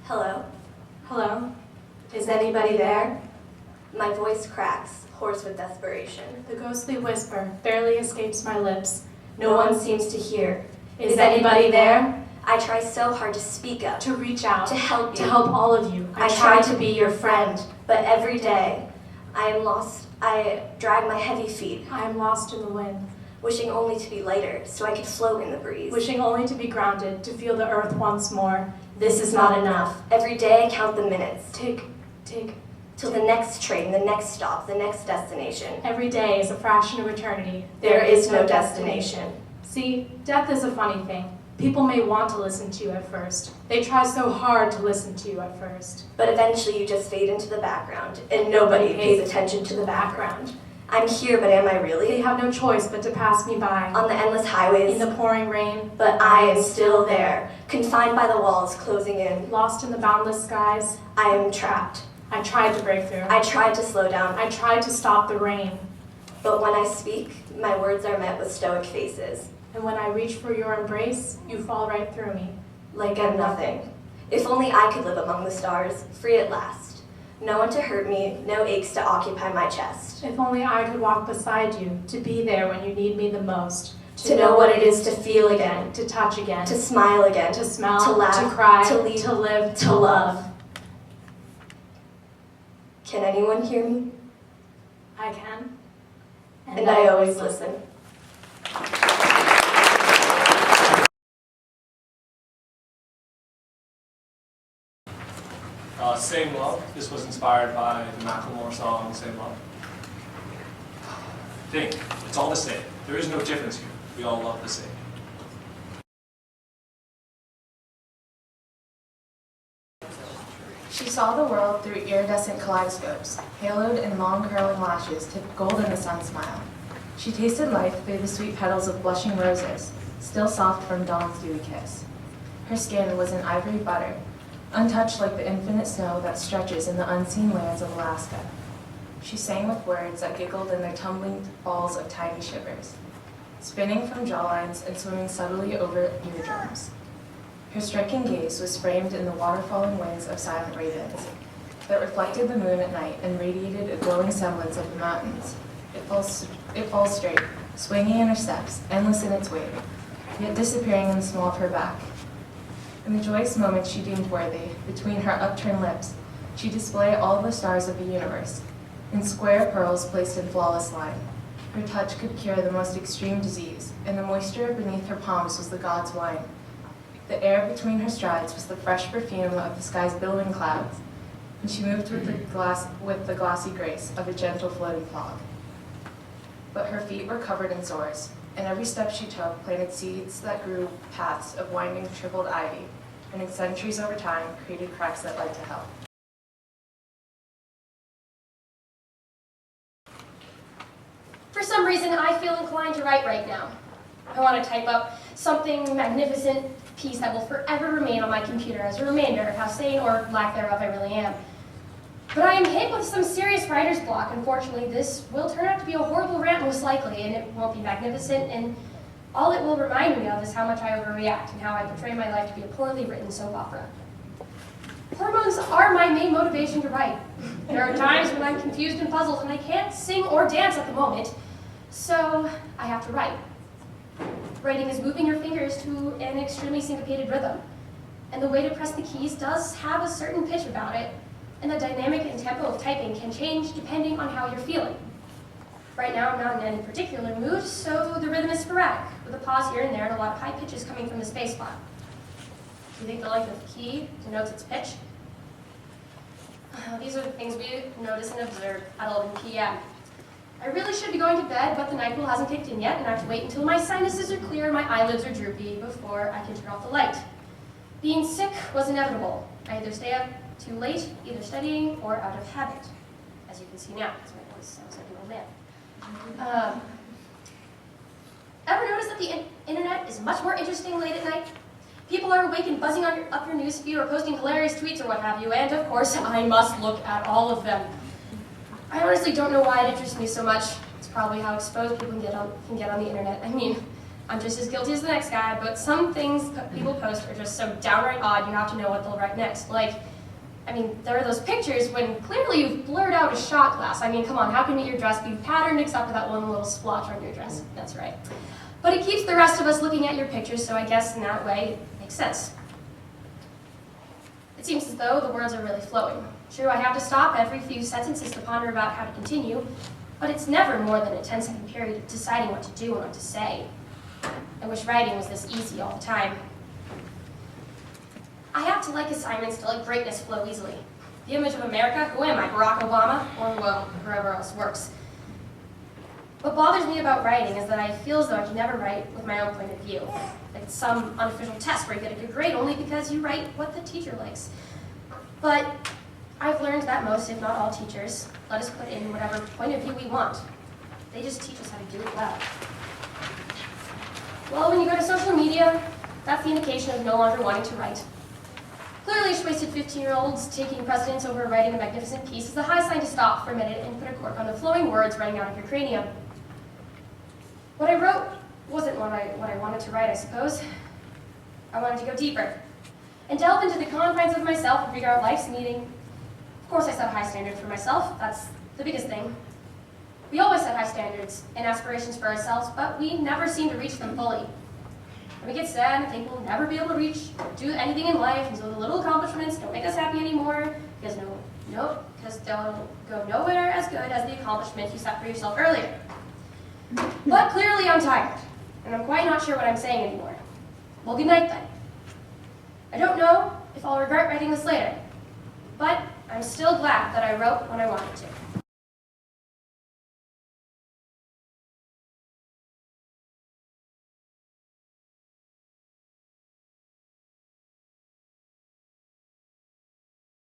Hello? Hello? Is anybody there? My voice cracks, hoarse with desperation. The ghostly whisper barely escapes my lips. No one seems to hear. Is anybody there? I try so hard to speak up, To reach out. to help you. To help all of you. I try to be your friend. But every day, I am lost. I drag my heavy feet, I am lost in the wind. wishing only to be lighter so I could float in the breeze. Wishing only to be grounded, to feel the earth once more. This is not enough. Every day I count the minutes, Tick. till the next train, the next stop, the next destination. Every day is a fraction of eternity. There is no destination. See, death is a funny thing. People may want to listen to you at first. They try so hard to listen to you at first. But eventually you just fade into the background, and nobody pays attention to the background. I'm here, but am I They really? have no choice but to pass me by. On the endless highways, In the pouring rain, but I am still there, confined by the walls closing in. lost in the boundless skies, I am trapped. I tried to break through. I tried to slow down, I tried to stop the rain. but when I speak, my words are met with stoic faces, And when I reach for your embrace, you fall right through me. like I'm nothing. If only I could live among the stars, free at last. No one to hurt me, no aches to occupy my chest. If only I could walk beside you, to be there when you need me the most. To know what it is to feel again, To touch again. to smile again, To smell. to laugh, To cry. to leave, To live. to love. Can anyone hear me? I can. And I always listen. Same Love. This was inspired by the Macklemore song, Same Love. Think, it's all the same. There is no difference here. We all love the same. She saw the world through iridescent kaleidoscopes, haloed in long curling lashes tipped gold in the sun smile. She tasted life through the sweet petals of blushing roses, still soft from dawn's dewy kiss. Her skin was an ivory butter, untouched like the infinite snow that stretches in the unseen lands of Alaska. She sang with words that giggled in their tumbling balls of tiny shivers, spinning from jawlines and swimming subtly over eardrums. Her striking gaze was framed in the water-falling wings of silent ravens that reflected the moon at night and radiated a glowing semblance of the mountains. It falls straight, swinging in her steps, endless in its wave, yet disappearing in the small of her back. In the joyous moments she deemed worthy, between her upturned lips, she displayed all the stars of the universe, in square pearls placed in flawless line. Her touch could cure the most extreme disease, and the moisture beneath her palms was the god's wine. The air between her strides was the fresh perfume of the sky's billowing clouds, and she moved with the glossy grace of a gentle floating fog. But her feet were covered in sores, and every step she took planted seeds that grew paths of winding, shriveled ivy, and in centuries over time created cracks that led to hell. For some reason, I feel inclined to write right now. I want to type up something magnificent piece that will forever remain on my computer as a reminder of how sane or lack thereof I really am. But I am hit with some serious writer's block. Unfortunately, this will turn out to be a horrible rant most likely, and it won't be magnificent, and all it will remind me of is how much I overreact and how I portray my life to be a poorly written soap opera. Hormones are my main motivation to write. There are times when I'm confused and puzzled and I can't sing or dance at the moment, so I have to write. Writing is moving your fingers to an extremely syncopated rhythm, and the way to press the keys does have a certain pitch about it, and the dynamic and tempo of typing can change depending on how you're feeling. Right now, I'm not in any particular mood, so the rhythm is sporadic, with a pause here and there and a lot of high pitches coming from the space bar. Do you think the length of the key denotes its pitch? These are the things we notice and observe at 11 p.m. I really should be going to bed, but the NyQuil hasn't kicked in yet, and I have to wait until my sinuses are clear and my eyelids are droopy before I can turn off the light. Being sick was inevitable. I either stay up too late, either studying or out of habit. As you can see now, because my voice sounds like an old man. Ever notice that the internet is much more interesting late at night? People are awake and buzzing up your newsfeed or posting hilarious tweets or what have you, and of course, I must look at all of them. I honestly don't know why it interests me so much. It's probably how exposed people can get on the internet. I mean, I'm just as guilty as the next guy, but some things people post are just so downright odd you have to know what they'll write next. Like, I mean, there are those pictures when clearly you've blurred out a shot glass. I mean, come on, how can your dress be patterned except for that one little splotch on your dress? That's right. But it keeps the rest of us looking at your pictures, so I guess in that way it makes sense. It seems as though the words are really flowing. True, I have to stop every few sentences to ponder about how to continue, but it's never more than a 10-second period of deciding what to do and what to say. I wish writing was this easy all the time. I have to like assignments to let greatness flow easily. The image of America, who am I, Barack Obama? Or, well, whoever else works. What bothers me about writing is that I feel as though I can never write with my own point of view. Like it's some unofficial test where you get a good grade only because you write what the teacher likes. But I've learned that most, if not all teachers, let us put in whatever point of view we want. They just teach us how to do it well. Well, when you go to social media, that's the indication of no longer wanting to write. Clearly, wasted 15-year-olds taking precedence over writing a magnificent piece is the high sign to stop for a minute and put a cork on the flowing words running out of your cranium. What I wrote wasn't what I wanted to write, I suppose. I wanted to go deeper and delve into the confines of myself and figure out life's meaning. Of course, I set high standards for myself. That's the biggest thing. We always set high standards and aspirations for ourselves, but we never seem to reach them fully. And we get sad and think we'll never be able to do anything in life, and so the little accomplishments don't make us happy anymore, because because they'll go nowhere as good as the accomplishment you set for yourself earlier. But clearly I'm tired, and I'm quite not sure what I'm saying anymore. Well, good night then. I don't know if I'll regret writing this later, but I'm still glad that I wrote when I wanted to.